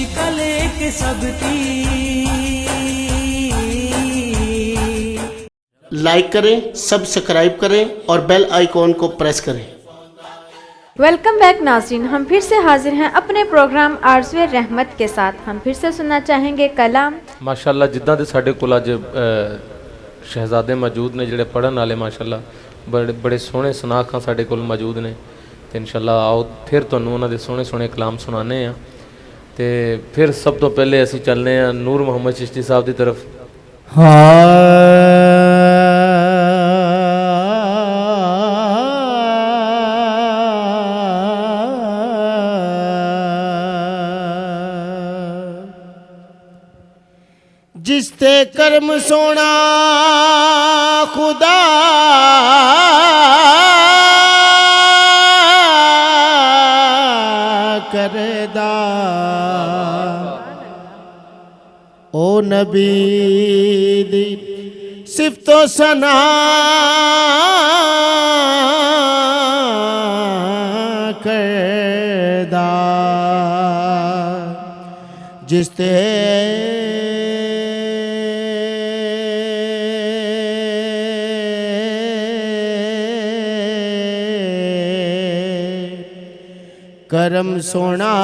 शिकल के सबकी। लाइक करें, सब्सक्राइब करें और बेल आइकॉन को प्रेस करें। वेलकम बैक नाज़रीन, हम फिर से हाजिर हैं अपने प्रोग्राम आरज़ुए रहमत के साथ। हम फिर से सुनना चाहेंगे कलाम। माशाअल्लाह जिद्दां दे साडे कोल अज शहजादे मौजूद ने जिहड़े पढ़न वाले माशाअल्लाह बड़े सोहने सुनाखां साडे कोल मौजूद ने ते इंशाअल्लाह आओ फिर तुहानूं उन्हां दे सोहने सोहने कलाम सुनाने आ। ते फिर सब तो पहले असीं चलने आ नूर मोहम्मद चिश्ती साहब की तरफ। जिसते कर्म सोना खुदा करदा, ओ नबी दी सिफतो सना करदा, जिसते करम सोना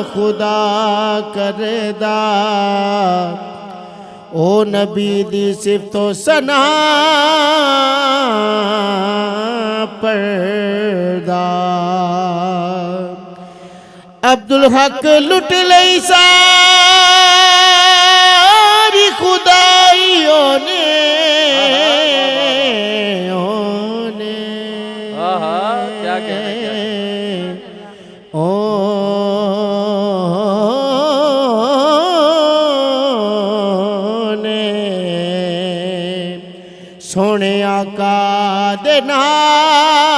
खुदा करदा, ओ नबी दी सिफतो सना पढ़दा। अब्दुल हक लुट लई सारी खुदाइयों ने, सोने आका दे नाल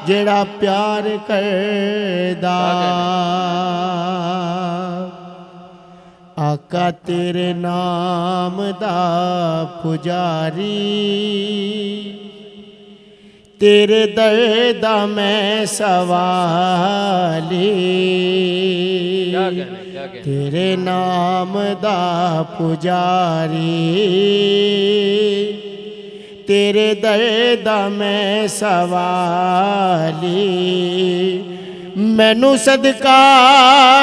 जेड़ा प्यार करदा, आका तेरे नाम दा पुजारी, तेरे दर दा मैं सवाली, तेरे नाम दा पुजारी, तेरे दर दा मैं सवाली। मैनू सदका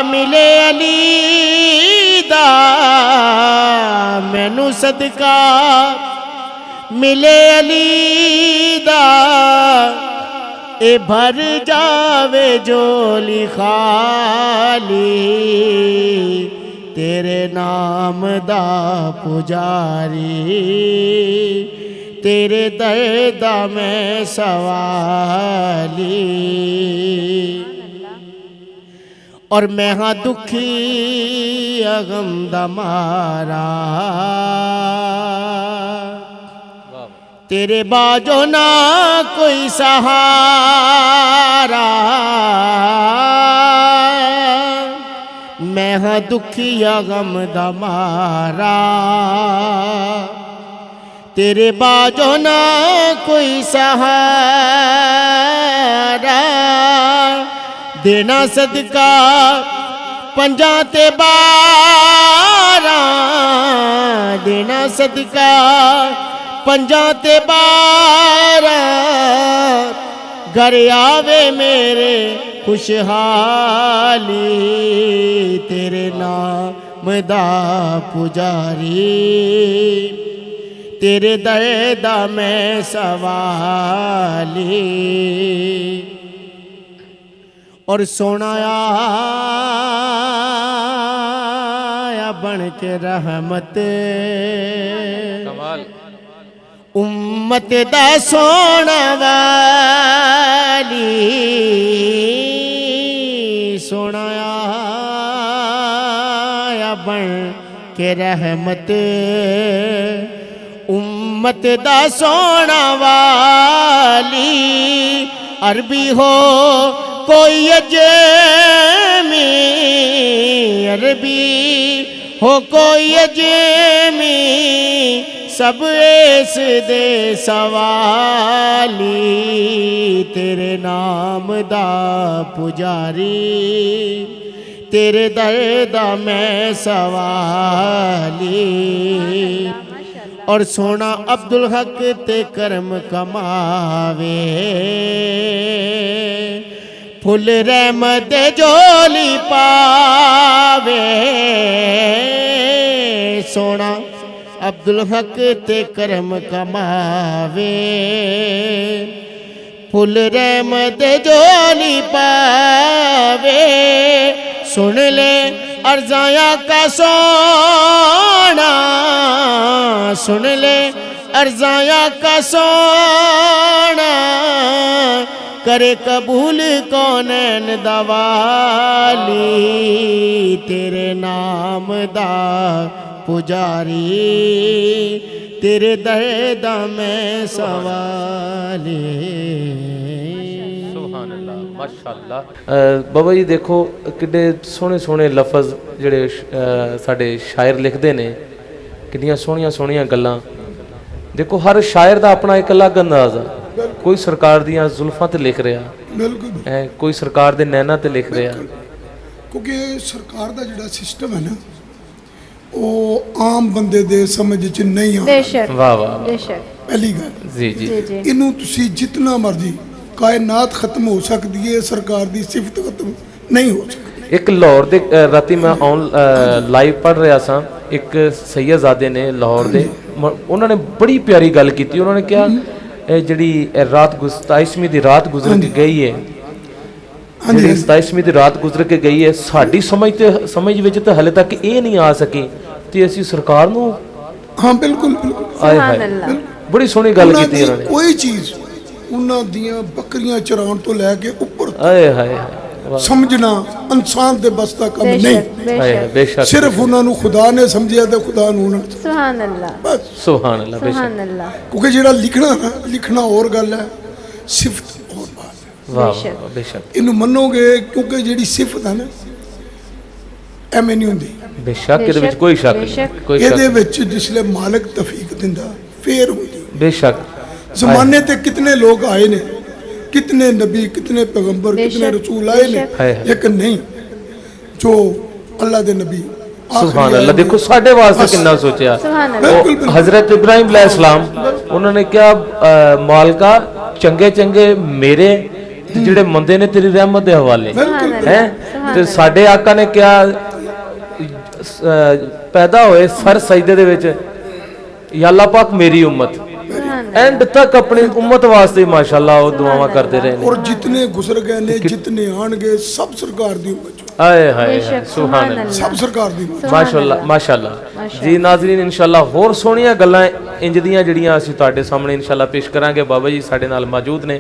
मिले अली दा, मैनू सदका मिले अली दा, ए भर जावे जोली खाली, तेरे नाम दा पुजारी, तेरे दर दा मैं सवाली। और मैं हाँ दुखी अगम दा मारा, तेरे बाजो ना कोई सहारा, मैं हाँ दुखी गम दा मारा, तेरे बाजो ना कोई सहारा, देना सदका पंजा ते बारा, देना सदका पंजा ते बारा, घर आवे मेरे खुशहाली, तेरे नाम दा पुजारी, तेरे दर दा मैं सवाली। और सोना आया बन के रहमत, कमाल उम्मत दा सोना वाली, सोना आया बन के रहमत, उम्मत दा सोना वाली। अरबी हो कोई अजमी, अरबी हो कोई अजमी, सब इस दे सवाली तेरे नाम दा पुजारी तेरे दर दा मैं सवाली और सोना अब्दुल हक ते करम कमावे फुल रहमत जोली पावे सोना अब्दुल हक ते करम कमावे फुल रहमत जोली पावे सुन ले अर्जाया का सोना सुन ले अर्जाया का सोना करे कबूल कौनैन दवाली तेरे नाम दा पुजारी तेरे दर दा मैं सवाली ਸੁਭਾਨ ਅੱਲਾਹ ਮਾਸ਼ਾਅੱਲਾ। ਬਾਬਾ ਜੀ ਦੇਖੋ ਕਿੱਡੇ ਸੋਹਣੇ ਸੋਹਣੇ ਲਫ਼ਜ਼ ਜਿਹੜੇ ਸਾਡੇ ਸ਼ਾਇਰ ਲਿਖਦੇ ਨੇ, ਕਿੰਨੀਆਂ ਸੋਹਣੀਆਂ ਸੋਹਣੀਆਂ ਗੱਲਾਂ। ਦੇਖੋ ਹਰ ਸ਼ਾਇਰ ਦਾ ਆਪਣਾ ਇੱਕ ਅਲੱਗ ਅੰਦਾਜ਼ ਆ। ਕੋਈ ਸਰਕਾਰ ਦੀਆਂ ਜ਼ੁਲਫਾਂ ਤੇ ਲਿਖ ਰਿਹਾ, ਬਿਲਕੁਲ ਹੈ ਕੋਈ ਸਰਕਾਰ ਦੇ ਨੈਣਾ ਤੇ ਲਿਖ ਰਿਹਾ। ਕਿਉਂਕਿ ਸਰਕਾਰ ਦਾ ਜਿਹੜਾ ਸਿਸਟਮ ਹੈ ਨਾ ਉਹ ਆਮ ਬੰਦੇ ਦੇ ਸਮਝ 'ਚ ਨਹੀਂ ਆਉਂਦਾ। बेशक ਵਾਹ ਵਾਹ बेशक ਪਹਿਲੀ ਗੱਲ ਜੀ ਜੀ जी जी ਇਹਨੂੰ ਤੁਸੀਂ ਜਿੰਨਾ ਮਰਜ਼ੀ ਕਾਇਨਾਤ ਖਤਮ ਹੋ ਸਕਦੀ ਹੈ, ਸਰਕਾਰ ਦੀ ਸਿਫਤ ਖਤਮ ਨਹੀਂ ਹੋ ਸਕਦੀ। ਇੱਕ ਲਾਹੌਰ ਦੇ ਰਾਤੀ ਮੈਂ ਲਾਈਵ ਪੜ੍ਹ ਰਿਹਾ ਸਾਂ, ਇੱਕ ਸੈਯਦਜ਼ਾਦੇ ਨੇ ਲਾਹੌਰ ਦੇ, ਉਹਨਾਂ ਨੇ ਬੜੀ ਪਿਆਰੀ ਗੱਲ ਕੀਤੀ। ਉਹਨਾਂ ਨੇ ਕਿਹਾ ਇਹ ਜਿਹੜੀ ਰਾਤ 27ਵੀਂ ਦੀ ਰਾਤ ਗੁਜ਼ਰ ਕੇ ਗਈ ਹੈ, ਜਿਹੜੀ 27ਵੀਂ ਦੀ ਰਾਤ ਗੁਜ਼ਰ ਕੇ ਗਈ ਹੈ, ਸਾਡੀ ਸਮਝ ਵਿੱਚ ਤਾਂ ਹਲੇ ਤੱਕ ਇਹ ਨਹੀਂ ਆ ਸਕੀ ਤੇ ਅਸੀਂ ਸਰਕਾਰ ਨੂੰ ਹਾਂ ਬਿਲਕੁਲ ਬਿਲਕੁਲ ਆਏ सुभान ਹਾਏ अल्लाह ਬੜੀ ਸੋਹਣੀ ਗੱਲ ਉਹਨਾਂ ਕੀਤੀ ਦੀ ਉਹਨਾਂ ਨੇ। ਕੋਈ ਚੀਜ਼ ਉਹਨਾਂ ਦੀਆਂ ਬੱਕਰੀਆਂ ਚਰਾਉਣ ਤੋਂ ਲੈ ਕੇ ਉੱਪਰ ਆਏ ਹਾਏ ਵਾਹ, ਸਮਝਣਾ ਇਨਸਾਨ ਦੇ ਬਸ ਦਾ ਕੰਮ ਨਹੀਂ। बेशक ਆਏ ਹਾਏ, बेशक ਬੇਸ਼ੱਕ ਸਿਰਫ ਉਹਨਾਂ ਨੂੰ ਖੁਦਾ ਨੇ ਸਮਝਿਆ ਤੇ ਖੁਦਾ ਨੂੰ ਉਹਨਾਂ ਨੇ सुभान अल्लाह ਬਸ। ਸੁਭਾਨ ਅੱਲਾਹ ਬੇਸ਼ੱਕ सुभान अल्लाह ਕਿਉਂਕਿ ਜਿਹੜਾ ਲਿਖਣਾ ਨਾ, ਲਿਖਣਾ ਹੋਰ ਗੱਲ ਹੈ, ਸਿਫਤ ਹੋਰ ਬਾਤ ਹੈ। ਵਾਹ ਬੇਸ਼ੱਕ। ਵਾਹ, ਬੇਸ਼ੱਕ ਇਹਨੂੰ ਮੰਨੋਗੇ ਕਿਉਂਕਿ ਜਿਹੜੀ ਸਿਫਤ ਹੈ ਨਾ ਐਵੇਂ ਨਹੀਂ ਹੁੰਦੀ। ਬੇਸ਼ੱਕ ਇਹਦੇ ਵਿੱਚ ਕੋਈ ਸ਼ੱਕ ਨਹੀਂ, ਬੇਸ਼ੱਕ। ਕੋਈ ਇਹਦੇ ਸ਼ੱਕ ਵਿੱਚ ਜਿਸਲੇ ਮਾਲਕ ਤੌਫੀਕ ਦਿੰਦਾ ਫੇਰ ਹੁੰਦੀ। ਬੇਸ਼ੱਕ ਜ਼ਮਾਨੇ ਤੇ ਕਿਤਨੇ ਲੋਕ ਆਏ ਨੇ, ਕਿਤਨੇ ਨਬੀ, ਕਿਤਨੇ ਪੈਗੰਬਰ, ਕਿਤਨੇ बेशक, रसूल आए ने, बेशक। हाय हाय। लेकिन नहीं जो अल्लाह दे नबी ਸੁਭਾਨ ਅੱਲਾਹ। ਦੇਖੋ ਸਾਡੇ ਵਾਸਤੇ ਕਿੰਨਾ ਸੋਚਿਆ। सुभान अल्लाह ਉਹ ਹਜ਼ਰਤ ਇਬਰਾਹੀਮ ਅਲੈਹਿਸਲਾਮ ਉਹਨਾਂ ਨੇ ਕਿਹਾ ਮਾਲਕਾ ਚੰਗੇ ਚੰਗੇ ਮੇਰੇ ਤੇ ਜਿਹੜੇ ਮੰਦੇ ਨੇ ਤੇਰੀ ਰਹਿਮਤ ਦੇ ਹਵਾਲੇ बिल्कुल ਹੈ। ਤੇ ਸਾਡੇ ਆਕਾ ਨੇ ਕਿਹਾ ਪੈਦਾ ਹੋਏ ਸਰ ਸਜਦੇ ਦੇ ਵਿੱਚ ਯਾ ਅੱਲਾਹ ਪਾਕ ਮੇਰੀ ਉਮਤ, सुभान ਐਂਡ ਤੱਕ ਆਪਣੀ ਉਮਤ ਵਾਸਤੇ ਮਾਸ਼ਾਅੱਲਾ ਉਹ ਦੁਆਵਾਂ ਕਰਦੇ ਰਹੇ ਨੇ। और जितने गुजर गए ने, जितने आणगे, सब सरकार दी उम्मत चो, ਆਏ ਹਾਏ बेशक ਸੁਭਾਨ सुभान ਅੱਲਾਹ सब अल्लाह सरकार दी उम्मत। ਮਾਸ਼ਾਅੱਲਾ ਮਾਸ਼ਾਅੱਲਾ। ਜੀ ਨਾਜ਼ਰੀਨ ਇਨਸ਼ਾਅੱਲਾ ਹੋਰ ਸੋਹਣੀਆਂ ਗੱਲਾਂ ਇੰਜ ਦੀਆਂ ਜਿਹੜੀਆਂ ਅਸੀਂ ਤੁਹਾਡੇ ਸਾਹਮਣੇ ਇਨਸ਼ਾਅੱਲਾ ਪੇਸ਼ ਕਰਾਂਗੇ। ਬਾਬਾ ਜੀ ਸਾਡੇ ਨਾਲ ਮੌਜੂਦ ਨੇ,